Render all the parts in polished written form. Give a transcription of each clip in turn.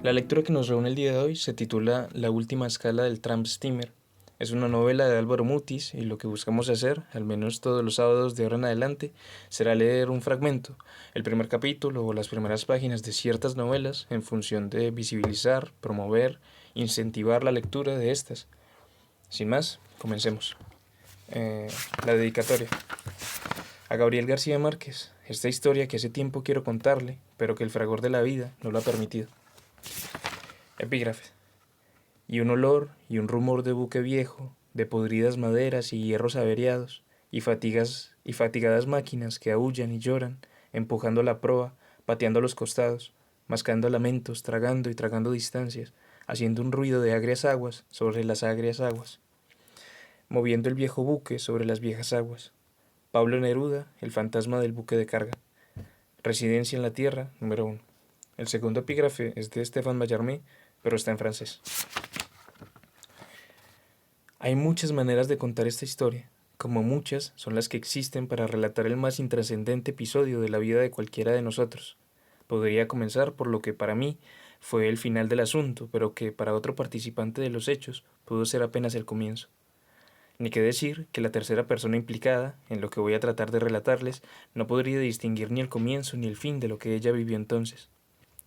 La lectura que nos reúne el día de hoy se titula La última escala del Tramp Steamer. Es una novela de Álvaro Mutis y lo que buscamos hacer, al menos todos los sábados de ahora en adelante, será leer un fragmento, el primer capítulo o las primeras páginas de ciertas novelas en función de visibilizar, promover, incentivar la lectura de estas. Sin más, comencemos. La dedicatoria. A Gabriel García Márquez, esta historia que hace tiempo quiero contarle, pero que el fragor de la vida no lo ha permitido. Epígrafe. Y un olor y un rumor de buque viejo, de podridas maderas y hierros averiados, y fatigadas máquinas que aúllan y lloran, empujando la proa, pateando los costados, mascando lamentos, tragando y tragando distancias, haciendo un ruido de agrias aguas sobre las agrias aguas, moviendo el viejo buque sobre las viejas aguas. Pablo Neruda, el fantasma del buque de carga. Residencia en la tierra, número 1. El segundo epígrafe es de Stéphane Mallarmé, pero está en francés. Hay muchas maneras de contar esta historia, como muchas son las que existen para relatar el más intrascendente episodio de la vida de cualquiera de nosotros. Podría comenzar por lo que para mí fue el final del asunto, pero que para otro participante de los hechos pudo ser apenas el comienzo. Ni qué decir que la tercera persona implicada, en lo que voy a tratar de relatarles, no podría distinguir ni el comienzo ni el fin de lo que ella vivió entonces.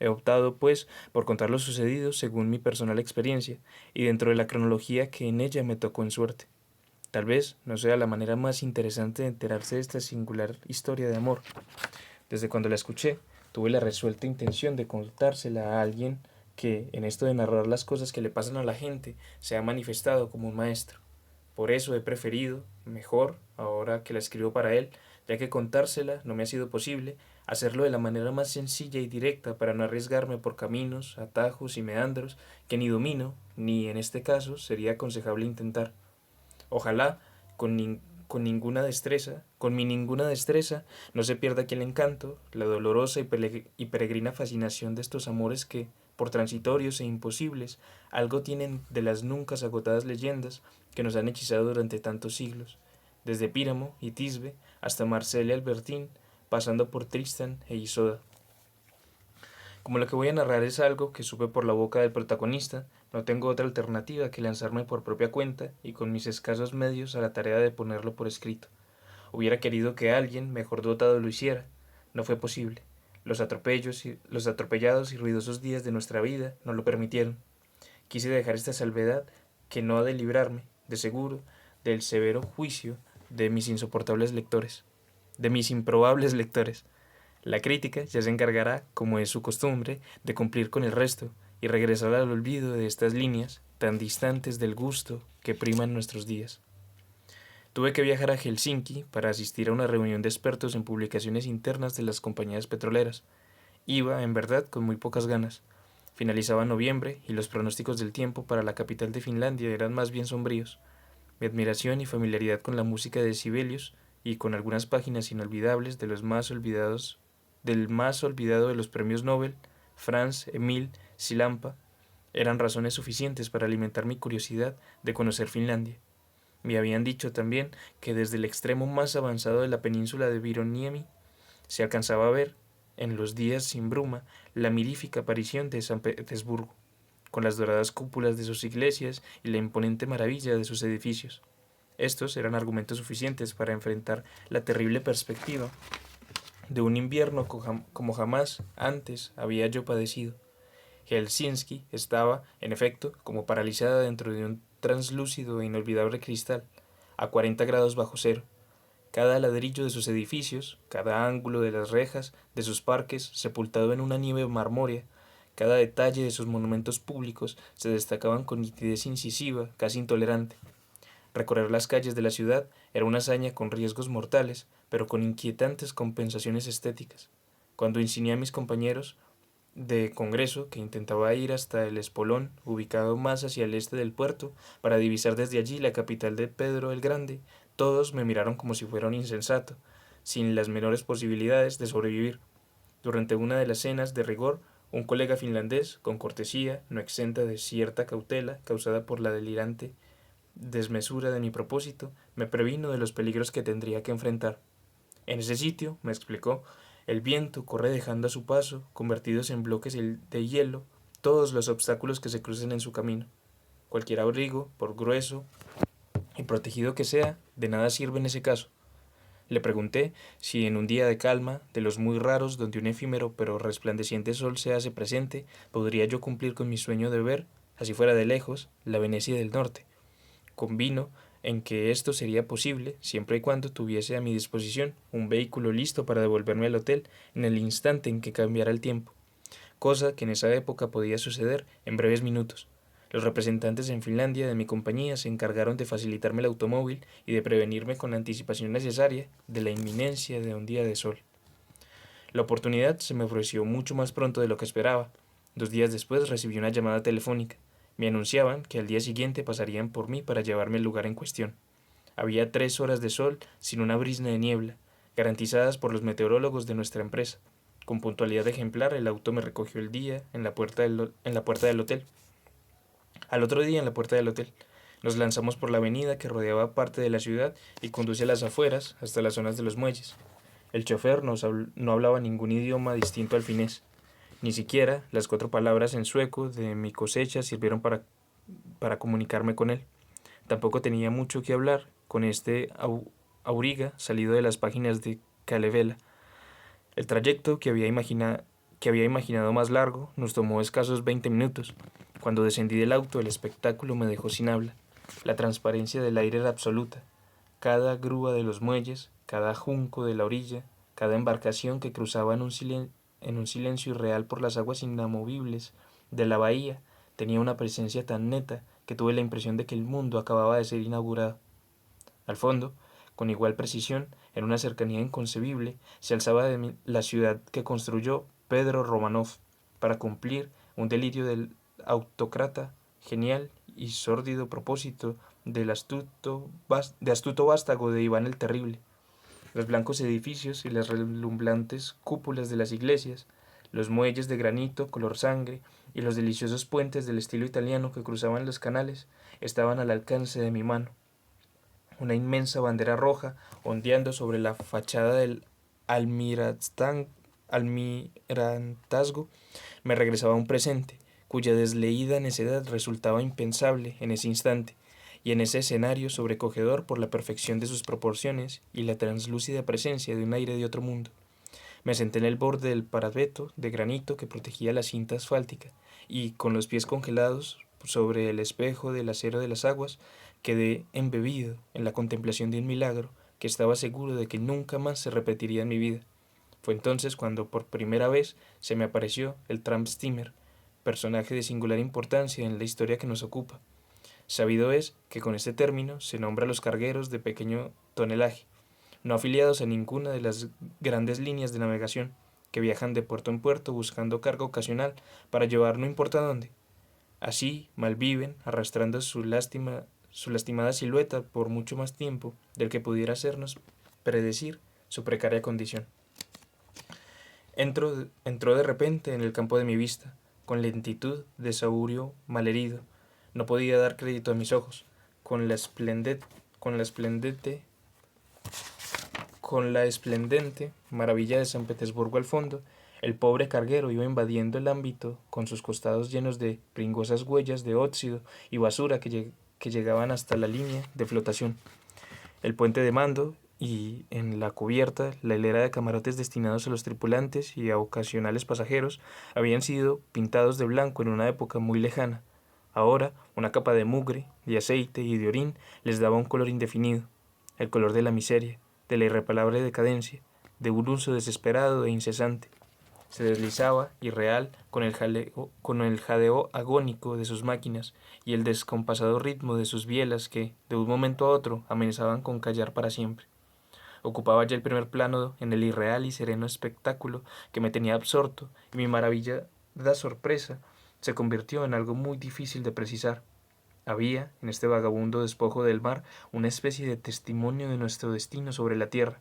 He optado, pues, por contar lo sucedido según mi personal experiencia y dentro de la cronología que en ella me tocó en suerte. Tal vez no sea la manera más interesante de enterarse de esta singular historia de amor. Desde cuando la escuché, tuve la resuelta intención de contársela a alguien que, en esto de narrar las cosas que le pasan a la gente, se ha manifestado como un maestro. Por eso he preferido, mejor, ahora que la escribo para él, ya que contársela no me ha sido posible, hacerlo de la manera más sencilla y directa para no arriesgarme por caminos, atajos y meandros que ni domino, ni en este caso sería aconsejable intentar. Ojalá, con mi ninguna destreza, no se pierda aquí el encanto, la dolorosa y peregrina fascinación de estos amores que, por transitorios e imposibles, algo tienen de las nunca agotadas leyendas que nos han hechizado durante tantos siglos, desde Píramo y Tisbe hasta Marcel y Albertín, pasando por Tristan e Isolda. Como lo que voy a narrar es algo que supe por la boca del protagonista, no tengo otra alternativa que lanzarme por propia cuenta y con mis escasos medios a la tarea de ponerlo por escrito. Hubiera querido que alguien mejor dotado lo hiciera. No fue posible. Los atropellados y ruidosos días de nuestra vida no lo permitieron. Quise dejar esta salvedad que no ha de librarme, de seguro, del severo juicio de mis insoportables lectores, de mis improbables lectores. La crítica ya se encargará, como es su costumbre, de cumplir con el resto y regresar al olvido de estas líneas tan distantes del gusto que prima en nuestros días. Tuve que viajar a Helsinki para asistir a una reunión de expertos en publicaciones internas de las compañías petroleras. Iba, en verdad, con muy pocas ganas. Finalizaba noviembre y los pronósticos del tiempo para la capital de Finlandia eran más bien sombríos. Mi admiración y familiaridad con la música de Sibelius y con algunas páginas inolvidables del más olvidado de los premios Nobel, Franz Emil Silampa, eran razones suficientes para alimentar mi curiosidad de conocer Finlandia. Me habían dicho también que desde el extremo más avanzado de la península de Vironiemi se alcanzaba a ver, en los días sin bruma, la mirífica aparición de San Petersburgo, con las doradas cúpulas de sus iglesias y la imponente maravilla de sus edificios. Estos eran argumentos suficientes para enfrentar la terrible perspectiva de un invierno como jamás antes había yo padecido. Helsinki estaba, en efecto, como paralizada dentro de un translúcido e inolvidable cristal, a 40 grados bajo cero. Cada ladrillo de sus edificios, cada ángulo de las rejas de sus parques sepultado en una nieve marmórea, cada detalle de sus monumentos públicos se destacaban con nitidez incisiva, casi intolerante. Recorrer las calles de la ciudad era una hazaña con riesgos mortales, pero con inquietantes compensaciones estéticas. Cuando insigné a mis compañeros de Congreso que intentaba ir hasta el espolón, ubicado más hacia el este del puerto, para divisar desde allí la capital de Pedro el Grande, todos me miraron como si fuera un insensato, sin las menores posibilidades de sobrevivir. Durante una de las cenas de rigor, un colega finlandés, con cortesía, no exenta de cierta cautela causada por la delirante desmesura de mi propósito, me previno de los peligros que tendría que enfrentar. En ese sitio, me explicó, el viento corre dejando a su paso, convertidos en bloques de hielo, todos los obstáculos que se crucen en su camino. Cualquier abrigo, por grueso y protegido que sea, de nada sirve en ese caso. Le pregunté si en un día de calma, de los muy raros donde un efímero pero resplandeciente sol se hace presente, podría yo cumplir con mi sueño de ver, así fuera de lejos, la Venecia del norte. Convino en que esto sería posible siempre y cuando tuviese a mi disposición un vehículo listo para devolverme al hotel en el instante en que cambiara el tiempo, cosa que en esa época podía suceder en breves minutos. Los representantes en Finlandia de mi compañía se encargaron de facilitarme el automóvil y de prevenirme con la anticipación necesaria de la inminencia de un día de sol. La oportunidad se me ofreció mucho más pronto de lo que esperaba. 2 días después recibí una llamada telefónica. Me anunciaban que al día siguiente pasarían por mí para llevarme al lugar en cuestión. Había 3 horas de sol sin una brizna de niebla, garantizadas por los meteorólogos de nuestra empresa. Con puntualidad ejemplar, el auto me recogió el día en la puerta del hotel. Al otro día, en la puerta del hotel, nos lanzamos por la avenida que rodeaba parte de la ciudad y conduce a las afueras hasta las zonas de los muelles. El chofer no hablaba ningún idioma distinto al finés. Ni siquiera las 4 palabras en sueco de mi cosecha sirvieron para comunicarme con él. Tampoco tenía mucho que hablar con este auriga salido de las páginas de Kalevala. El trayecto que había imaginado más largo nos tomó escasos 20 minutos. Cuando descendí del auto, el espectáculo me dejó sin habla. La transparencia del aire era absoluta. Cada grúa de los muelles, cada junco de la orilla, cada embarcación que cruzaba en un silencio irreal por las aguas inamovibles de la bahía, tenía una presencia tan neta que tuve la impresión de que el mundo acababa de ser inaugurado. Al fondo, con igual precisión, en una cercanía inconcebible, se alzaba la ciudad que construyó Pedro Romanov para cumplir un delirio del autócrata genial y sórdido propósito del astuto vástago de Iván el Terrible. Los blancos edificios y las relumbrantes cúpulas de las iglesias, los muelles de granito color sangre y los deliciosos puentes del estilo italiano que cruzaban los canales estaban al alcance de mi mano. Una inmensa bandera roja ondeando sobre la fachada del almirantazgo me regresaba un presente, cuya desleída necedad resultaba impensable en ese instante, y en ese escenario sobrecogedor por la perfección de sus proporciones y la translúcida presencia de un aire de otro mundo. Me senté en el borde del parapeto de granito que protegía la cinta asfáltica, y, con los pies congelados sobre el espejo del acero de las aguas, quedé embebido en la contemplación de un milagro que estaba seguro de que nunca más se repetiría en mi vida. Fue entonces cuando por primera vez se me apareció el tramp steamer, personaje de singular importancia en la historia que nos ocupa. Sabido es que con este término se nombra a los cargueros de pequeño tonelaje, no afiliados a ninguna de las grandes líneas de navegación, que viajan de puerto en puerto buscando carga ocasional para llevar no importa dónde. Así malviven, arrastrando su lastimada silueta por mucho más tiempo del que pudiera hacernos predecir su precaria condición. Entró de repente en el campo de mi vista, con lentitud de saurio malherido. No podía dar crédito a mis ojos. Con la esplendente maravilla de San Petersburgo al fondo, el pobre carguero iba invadiendo el ámbito con sus costados llenos de pringosas huellas de óxido y basura que llegaban hasta la línea de flotación. El puente de mando y, en la cubierta, la hilera de camarotes destinados a los tripulantes y a ocasionales pasajeros habían sido pintados de blanco en una época muy lejana. Ahora, una capa de mugre, de aceite y de orín les daba un color indefinido, el color de la miseria, de la irreparable decadencia, de un uso desesperado e incesante. Se deslizaba, irreal, con el jadeo agónico de sus máquinas y el descompasado ritmo de sus bielas que, de un momento a otro, amenazaban con callar para siempre. Ocupaba ya el primer plano en el irreal y sereno espectáculo que me tenía absorto, y mi maravillada sorpresa se convirtió en algo muy difícil de precisar. Había, en este vagabundo despojo del mar, una especie de testimonio de nuestro destino sobre la tierra,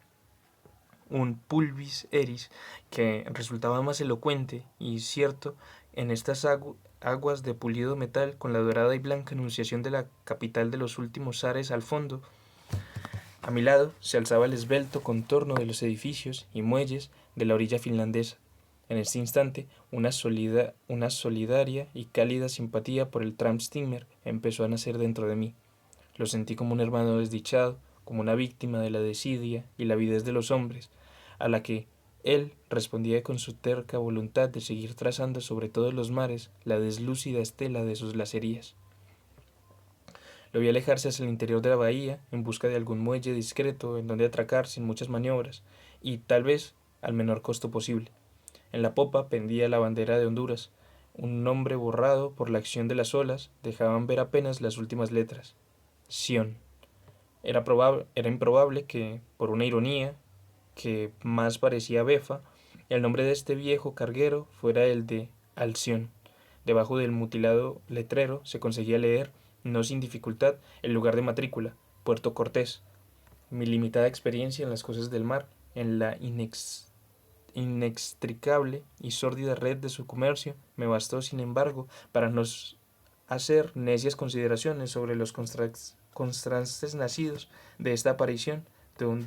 un pulvis eris que resultaba más elocuente y cierto en estas aguas de pulido metal, con la dorada y blanca enunciación de la capital de los últimos zares al fondo. A mi lado se alzaba el esbelto contorno de los edificios y muelles de la orilla finlandesa. En este instante, una solidaria y cálida simpatía por el Tramsteamer empezó a nacer dentro de mí. Lo sentí como un hermano desdichado, como una víctima de la desidia y la avidez de los hombres, a la que él respondía con su terca voluntad de seguir trazando sobre todos los mares la deslúcida estela de sus lacerías. Lo vi alejarse hacia el interior de la bahía en busca de algún muelle discreto en donde atracar sin muchas maniobras y, tal vez, al menor costo posible. En la popa pendía la bandera de Honduras. Un nombre borrado por la acción de las olas dejaban ver apenas las últimas letras. Sion. Era improbable que, por una ironía que más parecía befa, el nombre de este viejo carguero fuera el de Alción. Debajo del mutilado letrero se conseguía leer, no sin dificultad, el lugar de matrícula, Puerto Cortés. Mi limitada experiencia en las cosas del mar, en la inextricable y sórdida red de su comercio, me bastó, sin embargo, para no hacer necias consideraciones sobre los contrastes nacidos de esta aparición de un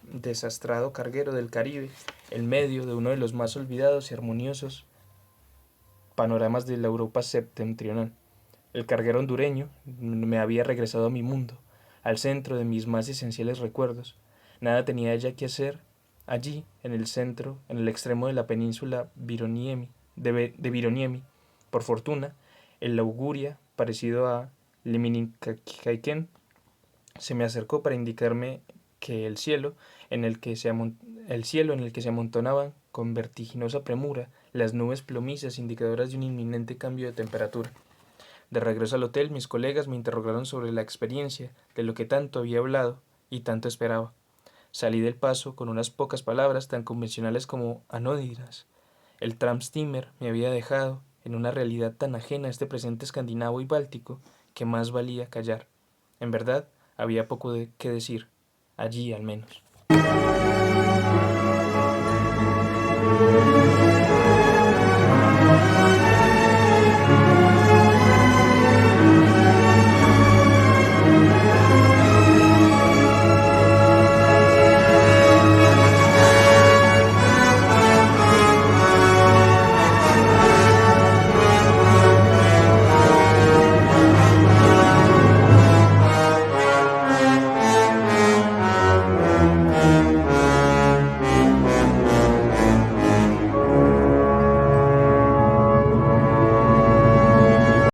desastrado carguero del Caribe en medio de uno de los más olvidados y armoniosos panoramas de la Europa septentrional. El carguero hondureño me había regresado a mi mundo, al centro de mis más esenciales recuerdos. Nada tenía ya que hacer allí, en el centro, en el extremo de la península de Vironiemi. Por fortuna, el auguria, parecido a Liminicaquén, se me acercó para indicarme que el cielo en el que se amontonaban con vertiginosa premura las nubes plomizas indicadoras de un inminente cambio de temperatura. De regreso al hotel, mis colegas me interrogaron sobre la experiencia de lo que tanto había hablado y tanto esperaba. Salí del paso con unas pocas palabras tan convencionales como anódinas. El Tramsteamer me había dejado en una realidad tan ajena a este presente escandinavo y báltico que más valía callar. En verdad, había poco que decir, allí al menos.